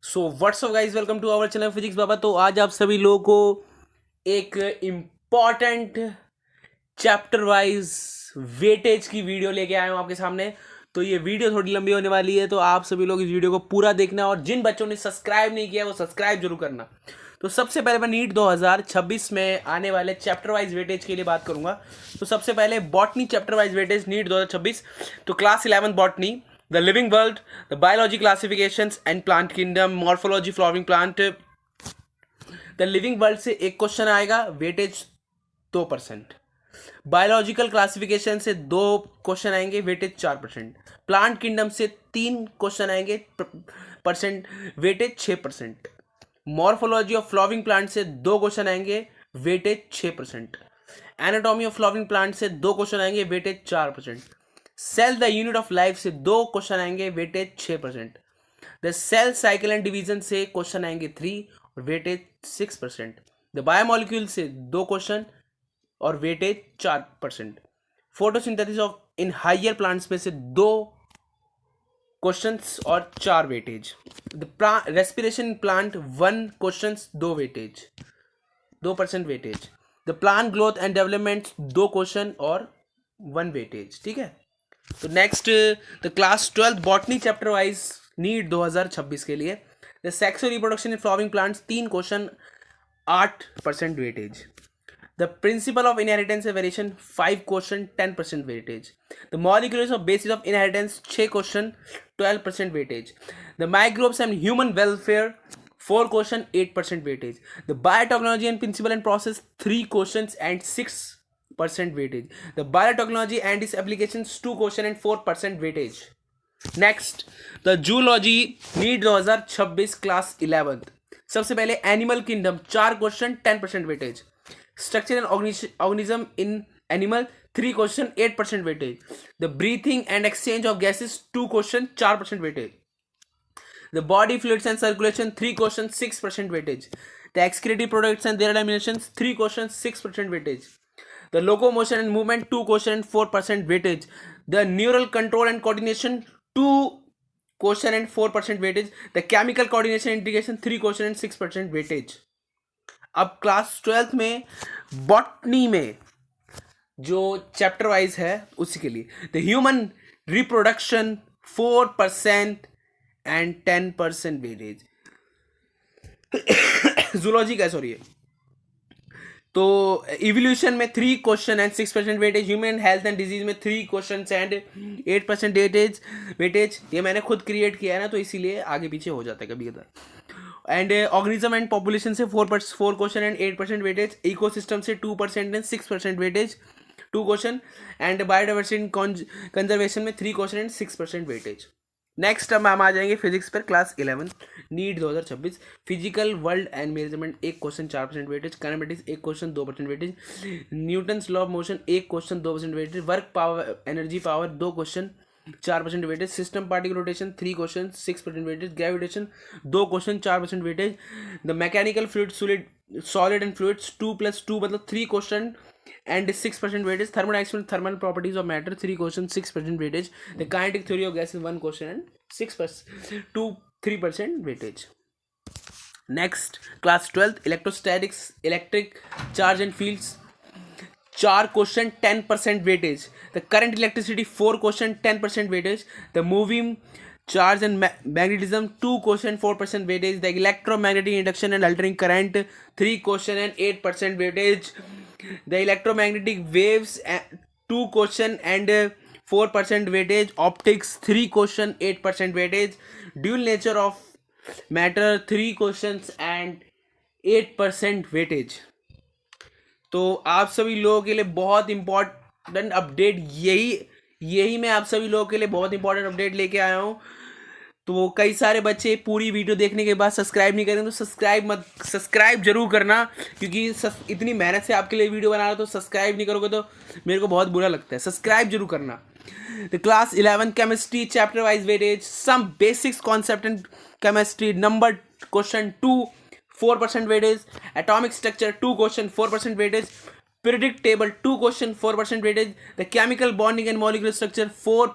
So what's up guys, welcome to our channel physics Baba. तो आज आप सभी लोगों को एक इम्पॉर्टेंट चैप्टर वाइज वेटेज की वीडियो लेके आया हूँ आपके सामने। तो ये वीडियो थोड़ी लंबी होने वाली है, तो आप सभी लोग इस वीडियो को पूरा देखना, और जिन बच्चों ने सब्सक्राइब नहीं किया वो सब्सक्राइब जरूर करना। तो सबसे पहले मैं नीट 2026 में आने वाले चैप्टर वाइज वेटेज के लिए बात करूंगा। तो सबसे पहले botany chapter wise weightage NEET 2026। तो class 11 botany, the living world, the biology classifications and plant kingdom, morphology flowering plant. The living world से एक क्वेश्चन आएगा, वेटेज 2%। बायोलॉजिकल क्लासिफिकेशन से 2 क्वेश्चन आएंगे, वेटेज 4%। प्लांट किंगडम से 3 क्वेश्चन आएंगे, percent weightage 6%। Morphology of flowering plant से 2 question आएंगे, weightage 6%। Anatomy of flowering plant से 2 क्वेश्चन आएंगे, weightage 4%। Cell the unit of life से 2 क्वेश्चन आएंगे, weightage 6%। The cell cycle and division से क्वेश्चन आएंगे 3 और वेटेज 6%। द बायोमोलिक्यूल से 2 क्वेश्चन और weightage 4%। Photosynthesis of in higher plants में से 2 क्वेश्चंस और 4 weightage. The respiration plant 1 questions 2 weightage, 2% weightage. The plant growth and development 2 question और 1 weightage. ठीक है। तो next, the class 12 botany chapter wise NEET 2026 के लिए, the sexual reproduction in flowering plants 3 question, 8% weightage. The principle of inheritance and variation 5 question, 10% weightage. The molecules of basis of inheritance 6 question, 12% weightage. The microbes and human welfare 4 question, 8% weightage. The biotechnology and principle and process 3 question and 6% weightage. The biotechnology and its applications 2 question and 4% weightage. Next, the zoology NEET 2026 class 11th। सबसे पहले animal kingdom 4 question, 10% weightage. Structure and organism in animal 3 question, 8% weightage. The breathing and exchange of gases 2 question, 4% weightage. The body fluids and circulation 3 questions, 6% weightage. The excretory products and their eliminations 3 questions, 6% weightage. The locomotion and movement 2 question and 4% weightage. The neural control and coordination 2 question and 4% weightage. The chemical coordination and integration 3 question and 6% weightage. अब class 12th में botany में जो chapter wise है उसी के लिए, the human reproduction 4% and 10% weightage. Zoology का sorry है। तो इवोल्यूशन में 3 question and 6% weightage. Human health and disease में 3 क्वेश्चन एंड 8% वेटेज। ये मैंने खुद क्रिएट किया है ना, तो इसीलिए आगे पीछे हो जाता है कभी कभी। एंड ऑर्गेनिज्म एंड पॉपुलेशन से 4 क्वेश्चन एंड 8% वेटेज। इकोसिस्टम से 2% and 6% weightage, 2 question. And biodiversity conservation में 3 क्वेश्चन एंड 6% वेटेज। नेक्स्ट अब हम आ जाएंगे फिजिक्स पर, class 11 NEET 2026। Physical world and measurement 1 question, 4% weightage. Kinematics 1 question, 2% weightage. Newton's law of motion 1 question, 2% weightage. Work power energy power 2 question, 4% weightage. System particle rotation 3 question, 6% weightage. Gravitation 2 question, 4% weightage. The mechanical fluid solid and fluids 2 + 2 मतलब 3 question and 6% weightage. Thermal properties of matter 3 questions, 6% weightage. The kinetic theory of gases 1 question and 3% weightage. Next, class 12th electrostatics, electric charge and fields 4 question, 10% weightage. The current electricity 4 question, 10% weightage. The moving charge and magnetism 2 question, 4% weightage. The electromagnetic induction and altering current 3 question and 8% weightage. The electromagnetic waves 2 question and 4% weightage. Optics 3 question, 8% weightage. Dual nature of matter 3 questions and 8% weightage. तो आप सभी लोगों के लिए बहुत important update यही मैं आप सभी लोगों के लिए बहुत इंपॉर्टेंट अपडेट लेके आया हूँ। तो कई सारे बच्चे पूरी वीडियो देखने के बाद सब्सक्राइब नहीं करें, तो सब्सक्राइब जरूर करना, क्योंकि इतनी मेहनत से आपके लिए वीडियो बना रहा तो सब्सक्राइब नहीं करोगे तो मेरे को बहुत बुरा लगता है। सब्सक्राइब जरूर करना। The class 11 chemistry chapter wise weightage, some basics concept in chemistry, number question 2 4% weightage. Atomic structure 2 question, 4% weightage. Periodic table 2 question, 4% weightage. The chemical bonding and molecular structure 4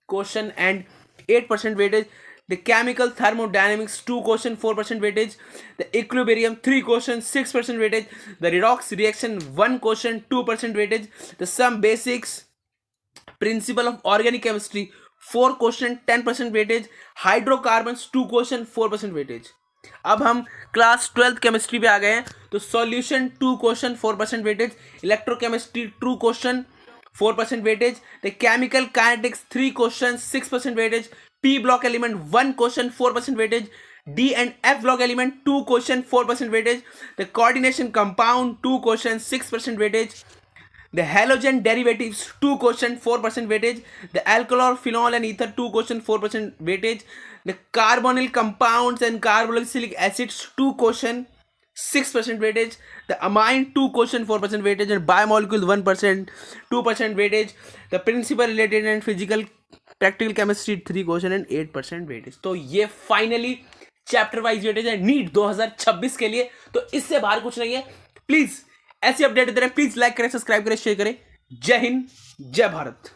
question and 8% weightage. The chemical thermodynamics 2 question 4% weightage. The equilibrium 3 question 6% weightage. The redox reaction 1 question 2% weightage. The some basics principle of organic chemistry 4 question 10% weightage. Hydrocarbons 2 question 4% weightage. अब हम class 12th chemistry पे आ गए हैं. तो solution 2 question 4% weightage. Electrochemistry 2 question 4% weightage. The chemical kinetics 3 question 6% weightage. P block element 1 question 4% weightage. D and F block element 2 question 4% weightage. The coordination compound 2 question 6% weightage. The halogen derivatives 2 question 4% weightage. The alcohol, phenol and ether 2 question 4% weightage. The carbonyl compounds and carboxylic acids 2 question 6% weightage. The amine 2 question 4% weightage and biomolecules 1% 2% weightage. The principle related and physical practical chemistry 3 question and 8% weightage. तो ये finally chapter wise weightage है NEET 2026 के लिए. तो इससे बाहर कुछ नहीं है. प्लीज ऐसी अपडेट देते रहे. प्लीज लाइक करें, सब्सक्राइब करें, शेयर करें. जय हिंद, जय भारत.